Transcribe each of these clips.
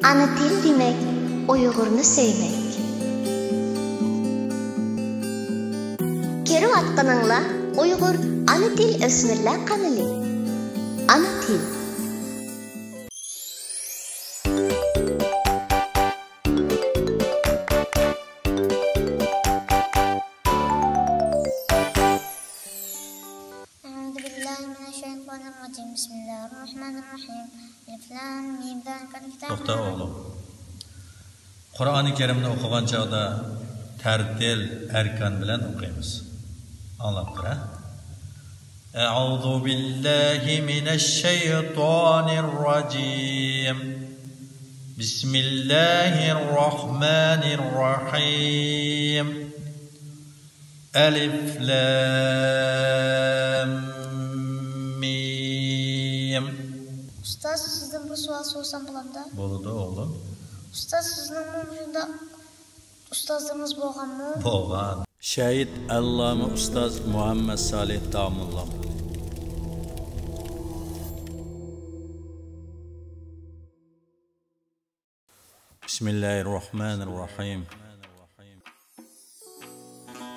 Ana til demek, Uygurnu sevmek. Kerip atqanыңla Uygur ana til ösmürler kanalı. Ana til. Bismillahirrahmanirrahim. Lam mim zalikal kitab. To'xta o'g'lim. Qur'oni Karimni o'qigan chog'da tartil, arkan bilan o'qiymiz. Anglab tur, ha? A'udhu billahi minash shaytonir rojim. Bismillahirrahmanirrahim. Alif lam mim. Ustaz, sizden bir sual sorsam bulamda? Bo'ladi o'g'lim. Ustaz, sizning umrinda ustozlarınız bo'lganmi? Bo'lgan. Şehit Allama Ustaz Muhammed Salih Damullah. Bismillahirrahmanirrahim.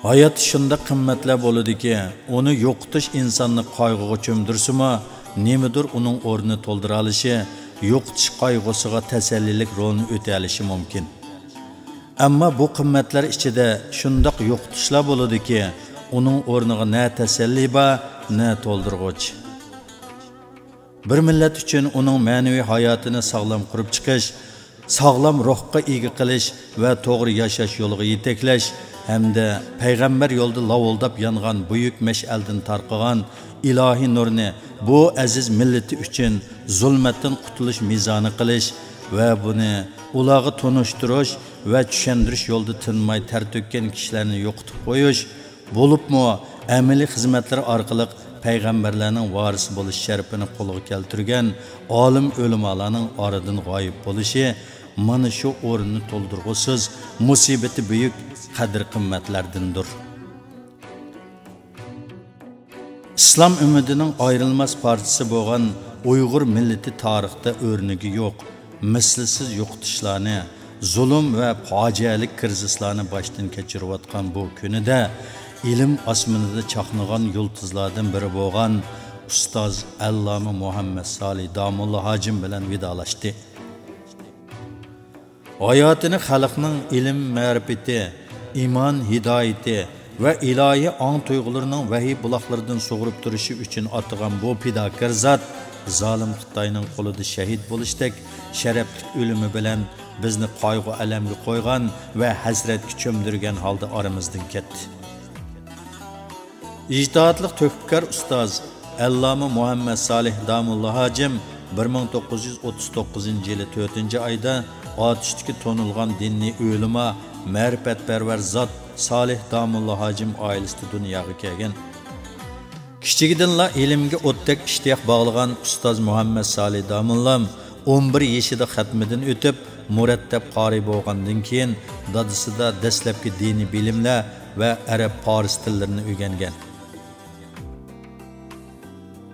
Hayat shunda qimmatlar bo'ladiki, uni yo'qotish insonni qayg'uga cho'mdirsimi, nemidir uning o'rnini to'ldira olishi, yo'qotish qayg'usiga tasallilik rolini o'tay olishi mumkin. Ammo bu qimmatlar ichida shundoq yo'qotishlar bo'ladiki, uning o'rniga na tasalli va na to'ldirg'ich. Bir millat uchun uning ma'naviy hayotini sog'lom qurib chiqish, sog'lom ruhga ega qilish va to'g'ri yashash yo'liga yetaklash hamda payg'ambar yo'lida lovuldab yongan buyuk mash'aldan tarqagan ilohiy nurni bu aziz millati uchun zulmatdan qutulish mezoni qilish va buni ularga tonishtirish va tushuntirish yo'lida tinmay ter to'kkan kishilarni yo'qotib qo'yish bo'libmi amaliy xizmatlar orqali payg'ambarlarning varisi bo'lish sharafini qo'lga keltirgan olim ulamolarning oradan g'oyib bo'lishi mana shu o'rinni to'ldirg'usiz musibati buyuk qadr qimmatlardandir. İslam ümmetining ayrılmaz partisi bo'lgan Uyg'ur millati tarixda o'rnigi yo'q, mislsiz yo'qotishlarni, zulm va fojialik krizislarni boshdan kechirayotgan bu kunida ilm osmonida chaqnagan yulduzlardan biri bo'lgan ustoz Allama Muhammed Salih Damullah hojim bilan vidolashdi. Hayotini xalqning ilm ma'rifati, iman hidoyati ve ilahi an tuyg'ularining vahiy buloqlaridan sug'urib turishi uchun atagan bu fidokor zot zolim Xitoyning qo'lida shahid bo'lishdek sharafli o'limi bilan bizni qayg'u alamga qo'ygan va hasratga cho'mdirgan holda oramizdan ketdi. İctihodli tövbekkor ustoz Allama Muhammed Salih Damullah hojim 1939 yılı 4. ayda atıştaki tonulgan dinni o'lima ma'rifatparvar zot Salih Damullah hojim oilasida dunyoga kelgan. Kichigidinla ilmga o'tdek ishtiyoq bog'lagan ustoz Muhammed Salih Damullah 11 yoshida xatmidan o'tib, murattab qori bo'lgandan keyin dadasida dastlabki diniy bilimlar va arab faris tillarini o'rgangan.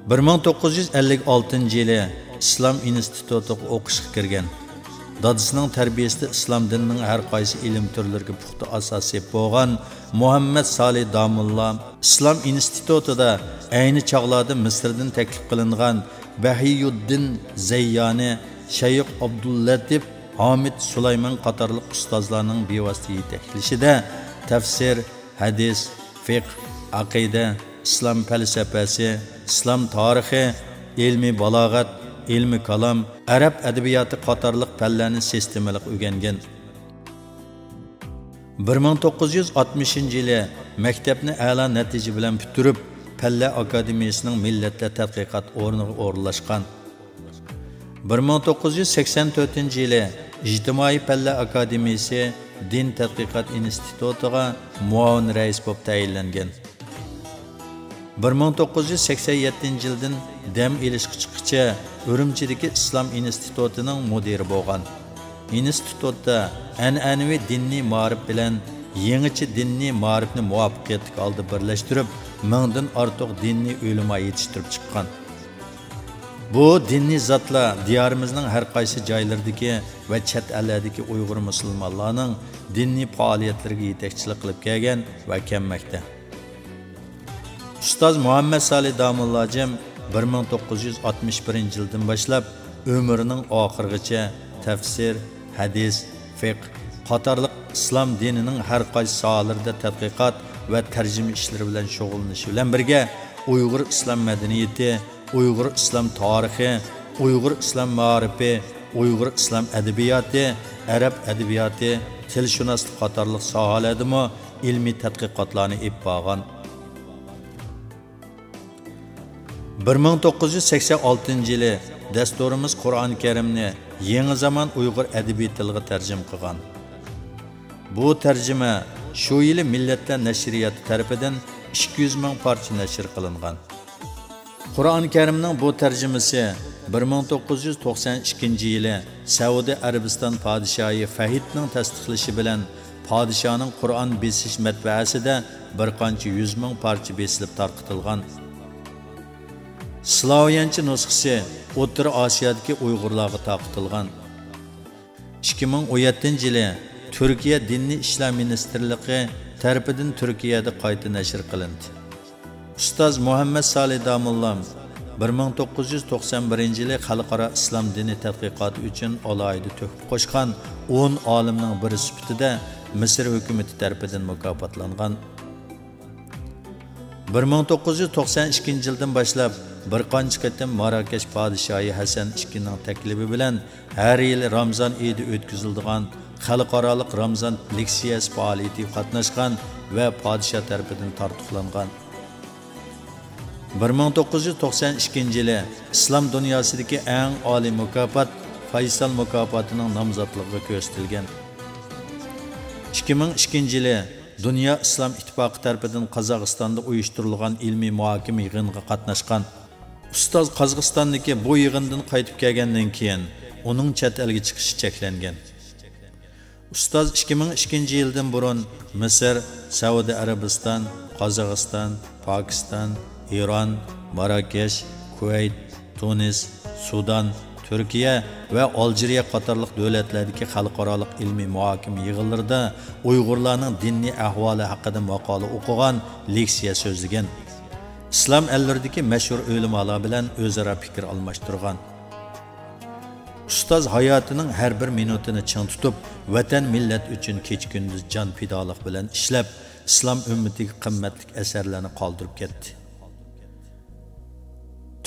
1956 yılı İslam institutiga o'qishga kirgan. Dadısının tərbiyəsində İslam dininin hər qaysı ilim türlərinə puxta asasiyet bo'lgan Muhammed Salih Damullah İslam institutida ayni çağlarda Misrdan təklif qilingan Bahiyuddin Zayyani, Şeyx Abdullatif, Hamid Sulayman qatorliq ustozlarning bevosita yetaklashida tafsir, hadis, fiqh, aqida, İslam falsafasi, İslam tarixi, ilmi balog'at, ilmi kalam, Arab adabiyoti qatorliq fanlarni sistemalik o'rgangan. 1960-yili maktabni a'lo natija bilan bitirib, Fanlar akademiyasining millatlar tadqiqot o'rniga o'rinlashgan. 1984-yili ijtimoiy Fanlar akademiyasi din tadqiqot institutiga muavin rais bo'lib tayinlangan. 1987 yildan dam ilishga chiqqacha Urumchidagi İslam institutining mudiri bo'lgan. Institutda an'anaviy dinniy ma'rif bilan yangicha dinniy ma'rifni muvaffaqiyatli holda birlashtirib, mingdan ortiq dinniy ulamo yetishtirib chiqqan. Bu dinni zatlar diyorimizning har qaysi joylaridagi va chet ellardagi Uyg'ur musulmonlarning dinni faoliyatlariga yetakchilik qilib kelgan va kelmoqda. Ustoz Muhammad Salih Damullojim 1961-yildan boshlab umrining oxirigacha tafsir, hadis, fiqh qatorliq islom dinining har qaysi sohalarida tadqiqot va tarjima ishlari bilan shug'ullanish bilan birga Uyg'ur islom madaniyati, Uyg'ur islom tarixi, Uyg'ur islom ma'rifi, Uyg'ur islom adabiyoti, arab adabiyoti, tilshunoslik qatorliq sohalardami ilmiy tadqiqotlarni olib borgan. 1986-yili dasturimiz Qur'oni Karimni yangi zamon Uyg'ur adabiy tiliga tarjima qilgan. Bu tarjima shu yili Millatlar nashriyati tarafidan 200 ming parcha nashr qilingan. Qur'oni Karimning bu tarjimasi 1992-yili Saudiya Arabiston podshohi Fahidning tasdiqlashi bilan podshohning Qur'on besish matbaasida bir qancha 100 ming parcha besilib tarqitilgan. Slavyancha nusxasi O'rta Osiyodagi Uyg'urlarga tarqitilgan. 2017-yili Turkiya Dinni ishlar ministrligi tarafidan Turkiyada qayta nashr qilindi. Ustoz Muhammad Salih Damullam 1991-yili xalqaro islom dini tadqiqoti uchun alohida to'hfa qo'shgan 10 olimning biri sifatida Misr hukumati tarafidan mukofotlangan. 1992-yildan boshlab bir qancha qatim Marokash podshohi Hasan II'ning taklifi bilan har yili Ramazon oyida o'tkaziladigan xalqaro Ramazon leksiyasi faoliyatiga qatnashgan va podshoh tarafidan tartiblangan. 1992-yili islom dunyosidagi eng oliy mukofot Faysal mukofotining nomzodligiga ko'rsatilgan. 2002-yili Dünya İslam İttifaqı tarafidan Qozog'istonda uyushtirilgan ilmiy muhokama yig'iniga qatnashgan. Ustoz Qozog'istondagi bu yig'indan qaytib kelgandan keyin uning chet elga chiqishi cheklangan. Ustoz 2002-yildan burun Misr, Saudiya Arabiston, Qozog'iston, Pokiston, İran, Marokash, Kuvayt, Tunis, Sudan, Türkiye ve Algeriya qatorliq davlatlardagi xalqaro ilmiy muhokama yig'inlarida Uyg'urlarning dinniy ahvoli haqida maqola o'qigan, leksiya so'zlagan. Islom elleridagi mashhur ulamolar bilan o'zaro fikr almashtirgan. Ustoz hayotining har bir minutini ching tutib, vatan millat uchun kech-kunduz jon fidolik bilan ishlab, islom ummatiga qimmatli asarlarni qoldirib ketdi.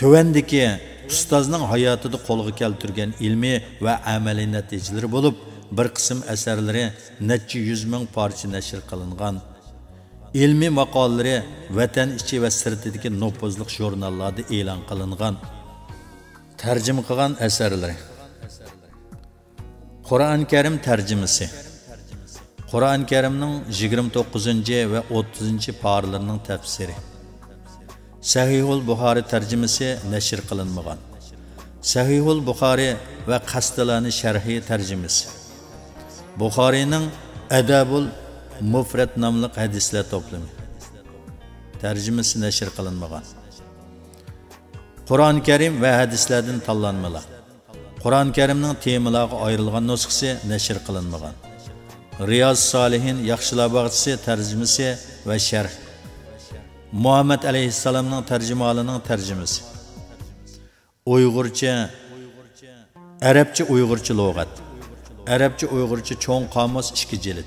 Tövendeki ustozning hayotida qo'lga keltirgan ilmiy va amaliy natijalari bo'lib, bir qism asarlari necha 100 ming parcha nashr qilingan. Ilmiy maqolalari vatan ichi va sirtidagi nopozliq jurnallarda e'lon qilingan. Tarjima qilgan asarlari. Qur'oni Karim tarjimasi. Qur'oni Karimning 29 va 30 paralarining tafsiri. Sahihul Buxoriy tarjimasi nashr qilinmagan. Sahihul Buxoriy va Qastalani sharhi tarjimasi. Buxoriyning Adabul Mufrad nomli hadislar to'plami. Tarjimasi nashr qilinmagan. Qur'oni Karim va hadislardan tanlanmalar. Qur'oni Karimning temalarga ayrilgan nusxasi nashr qilinmagan. Riyoz Solihin yaxshilar bog'chisi tarjimasi va sharh. Muhammed aleyhisselamның tercümalının tercümesi. Uygurca, Arapça Uygurca lügat. Arapça Uygurca çoğun kamus 2 cilit.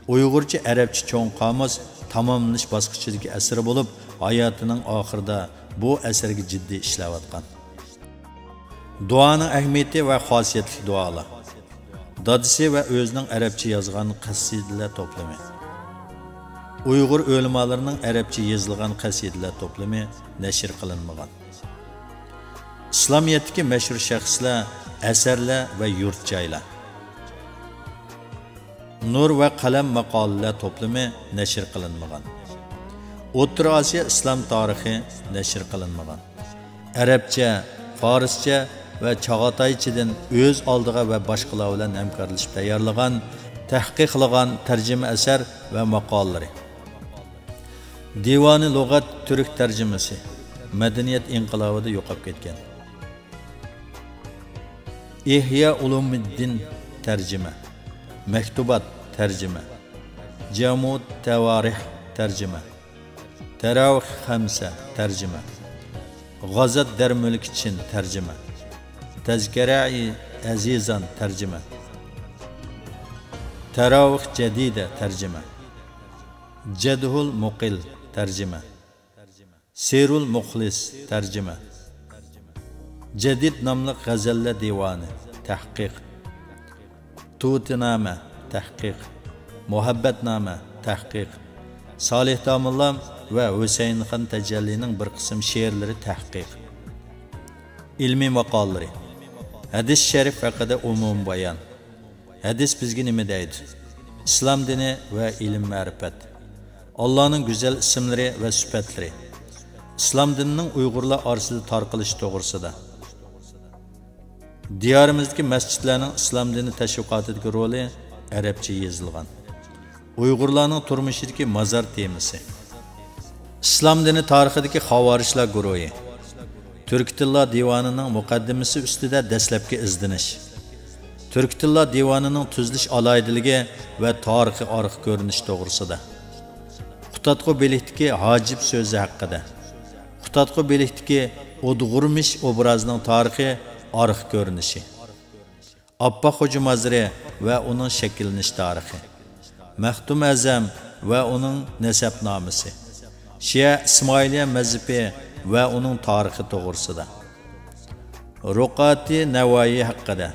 Uygurca Arapça çoğun kamus tamamlanış basqıçidagi əseri bo'lib, hayatının ahırda bu əsərga ciddi işləvatqan. Duanın əhmiyyəti və xasiyyətli dualar. Dadisi və özünün Arapça yazğan qasidalar toplami. Uyghur ölümalarının Arapça yazılgan qasidalar toplami nashr qilinmagan. İslamiyatdagi mashhur shaxslar, asarlar va yurt joylar. Nur va qalam maqolalar toplami nashr qilinmagan. O'rta Osiyo islom tarixi nashr qilinmagan. Arabcha, Farscha va Chag'ataychadan o'z oldiga va boshqalar bilan hamkorlashib tayyorlagan, tahqiq qilgan tarjima asar va maqolalari. Divani lug'at Türk tarjimasi madaniyat inqilobida yo'qolib ketgan. İhya Ulumuddin tercüme, Mektubat tercüme, Camud Tevarih tercüme, Teravih Hamsa tercüme, Gazat Dermülk için tercüme, Tezkere-i Azizan tercüme, Teravih Cedide tercüme, Cedhul Muqil tercüme, Sirul Mukhlis tercüme, Cedid namlı Gazelle Divanı tahqiq, Tutiname tahqiq, Muhabbetname tahqiq, Salih Damullam ve Hüseyin Xan Tecelli'nin bir kısım şiirleri tahqiq, ilmi maqolları, hadis şerif haqida umum bayan. Hadis bizge nima deydi? İslam dini ve ilim ma'rifat. Allah'ın güzel isimleri ve sübhatleri. İslam dininin Uygurlar orasida tarqalishi to'g'risida. Diyarimizdagi masjidlarning islom dini tashviqotidagi roli arabcha yozilgan. Uygurlarning turmushidagi mazar temasi. İslam dini tarixidagi xavarishlar guruhi. Türktillah divanining muqaddimasi ustida dastlabki izdinish. Türktillah divanining tuzilish aloydiligi va tarixiy arx ko'rinish to'g'risida. Qutatqu belikdagi hojib so'zi haqida. Qutatqu belikdagi Udg'urmish obrazining tarixi arx ko'rinishi. Abba Xo'ja mazari va uning shakllanish tarixi. Maxtum Azam va uning nasabnomasi. Shia Ismoiliya mazhabi va uning tarixi to'g'risida. Ruqati Navoiy haqida.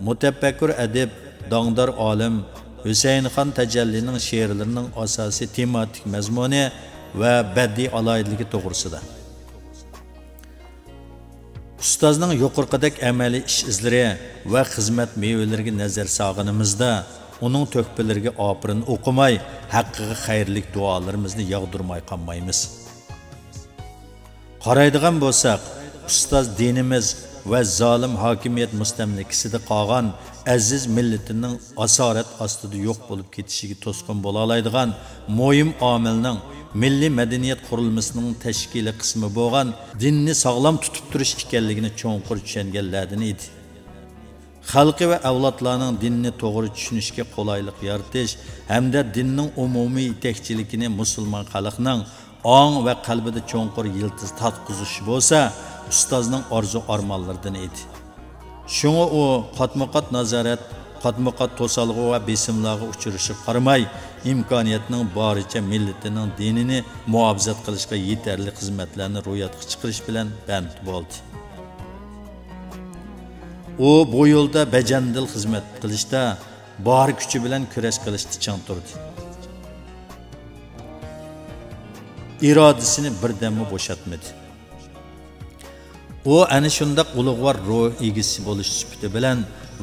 Mutafakkur adib, dongdor olim Hüseyin Xan Tecelli'nin şiirlerinin asasi tematik mazmuni ve bəddi alaydılığı to'g'risida. Ustozning yuqorqidek amaliy ish izlari va xizmat mevalariga nazar solganimizda uning to'kpalariga opirin o'qimay, haqqiga xayrlik duolarimizni yog'dirmay qolmaymiz. Qaraydigan bo'lsak, ustoz dinimiz ve zalim hakimiyet mustamlikasida qolgan aziz millatining asorat ostida yo'q bo'lib ketishiga to'sqin bo'la oladigan muhim omilning milliy madaniyat qurilmasining tashkiliy qismi bo'lgan dinni sog'lom tutib turish ekanligini cho'nqur tushunganlardan edi. Xalqi va avlodlarning dinni to'g'ri tushunishga qulaylik yaratish hamda dinning umumiy yetakchiligini musulmon xalqning ong va qalbida cho'nqur yiltiz tatqizish bo'lsa, ustozning orzu armonlaridan edi. Shunga u qatma-qat nazorat, qatma-qat to'salg'i va besimlarga uchrashib qaramay, imkoniyatning boricha millatining dinini muhofazat qilishga yetarli xizmatlarni ro'yobga chiqarish bilan band bo'ldi. U bu yo'lda bajandil xizmat qilishda bor kuchi bilan kurash qilishda chang turdi. İradesini birdamda bo'shatmadi. O ana shundaq ulug'vor ruh egisi bo'lish sifati bilan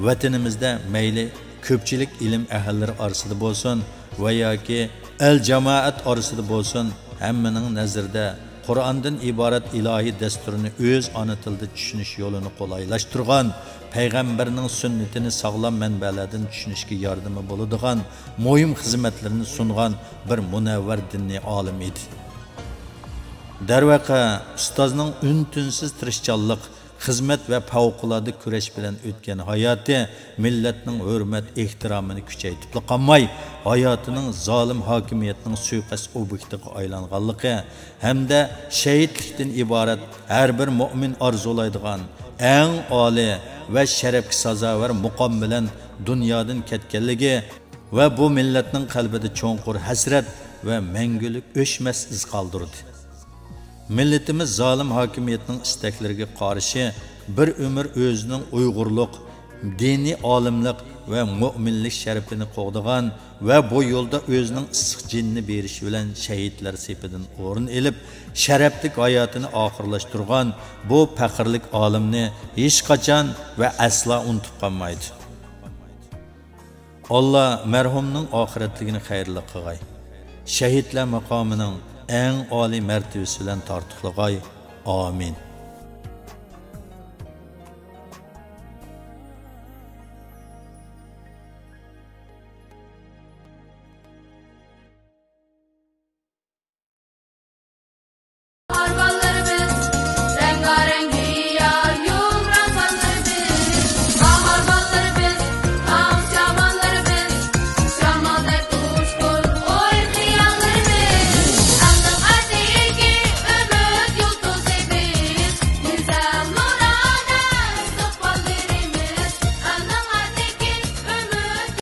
vatanimizda mayli ko'pchilik ilm ahllari orasida bo'lsin va yoki el jamoat orasida bo'lsin, hammaning nazarida Qur'ondan iborat ilohiy dasturini o'z ona tilida tushunish yo'lini qulaylashtirgan, payg'ambarning sunnatini sog'lom manbalardan tushunishga yordami bo'ladigan muhim xizmatlarni sungan bir munavvar dinniy olim edi. Darvaqa ustozning un-tunsiz tirishchanlik, xizmat va favqulodda kurash bilan o'tgan hayoti millatning hurmat, ehtiromini kuchaytirib qolmay, hayotining zolim hokimiyatning suiqasd obyektiga aylanganligi hamda shahidlikdan iborat har bir mu'min orzulaydigan eng oliy va sharafga sazovor muqom bilan dunyodan ketganligi va bu millatning qalbida cho'nqur hasrat va mangulik o'chmas iz qoldirdi. Milletimiz zalim hakimiyetinin istekleriga qarşı bir ömür özünün Uygurluk, dini alimlik ve müminlik şerefini qoğduğan ve bu yolda özünün ısıq cinni berişi bilen şehitler sepidin orun elip şereflik hayatını ahırlaştırgan bu fakirlik alimni hiç kaçan ve asla unutup qalmaydı. Allah merhumның ahiretligini hayırlı qılğay. Şehitler makamının en âli mertebesi bilen tartıqlıqay. Amin.